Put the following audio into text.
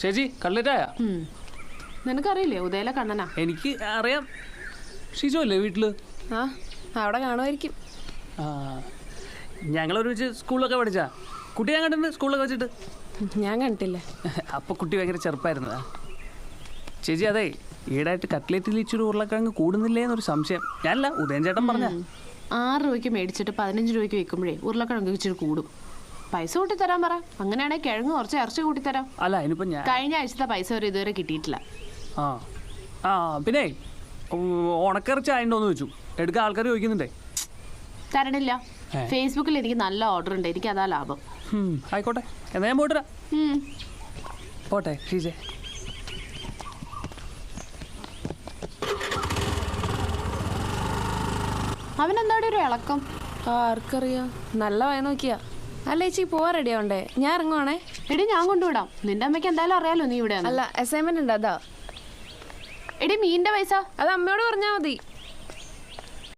ചേച്ചി കട്ട്ലറ്റായ? നിനക്കറിയില്ലേ ഉദയല കണ്ണനാ? എനിക്ക് അറിയാം. ഷിജോ അല്ലേ വീട്ടില്? ആ അവിടെ കാണുമായിരിക്കും. ഞങ്ങളൊരുമിച്ച് സ്കൂളിലൊക്കെ പഠിച്ചാ. കുട്ടി ഞാൻ കണ്ടിട്ടുണ്ട് സ്കൂളിലൊക്കെ വെച്ചിട്ട്. ഞാൻ കണ്ടിട്ടില്ല. അപ്പോൾ കുട്ടി ഭയങ്കര ചെറുപ്പമായിരുന്നതാ. ചേച്ചി അതെ ഈടായിട്ട് കട്ട്ലേറ്റിൽ ഇച്ചിരി ഉരുളക്കിഴങ്ങ് കൂടുന്നില്ലേ എന്നൊരു സംശയം. ഞാനല്ല, ഉദയൻ ചേട്ടൻ പറഞ്ഞ. 6 രൂപയ്ക്ക് മേടിച്ചിട്ട് 15 രൂപയ്ക്ക് വെക്കുമ്പോഴേ ഉരുളക്കിഴങ്ങ് ഇച്ചിരി കൂടും. പൈസ കൂട്ടിത്തരാൻ പറ. അങ്ങനെയാണെങ്കിൽ കിഴങ്ങ് കുറച്ച് ഇറച്ചി കൂട്ടിത്തരാം. അല്ല ഇനിയിപ്പോൾ ഞാൻ കഴിഞ്ഞ ആഴ്ചത്തെ പൈസ വരെ ഇതുവരെ കിട്ടിയിട്ടില്ല. പിന്നെ ഉണക്കിറച്ചി ആയിട്ടോന്ന് വെച്ചു എടുക്കാൻ ആൾക്കാർ ചോദിക്കുന്നുണ്ടേ. തരണില്ല. ഫേസ്ബുക്കിൽ എനിക്ക് നല്ല ഓർഡർ ഉണ്ട്. എനിക്ക് അതാ ലാഭം. ആയിക്കോട്ടെ, എന്നാ ഞാൻ പോയിട്ടരാ. പോട്ടെ ഷീജെ. അവനെന്താടെ ഒരു ഇളക്കം? ആർക്കറിയാം. നല്ല വയ നോക്കിയാ. അല്ല ചേച്ചി പോവാൻ റെഡി ആവണ്ടേ? ഞാൻ ഇറങ്ങുവാണേ. എടി ഞാൻ കൊണ്ടുവിടാം. നിന്റെ അമ്മയ്ക്ക് എന്തായാലും അറിയാലോ നീ ഇവിടെ. അല്ല അസൈൻമെന്റ് ഉണ്ട് അതാ. എടി മീനിന്റെ പൈസ അത് അമ്മയോട് പറഞ്ഞാൽ മതി.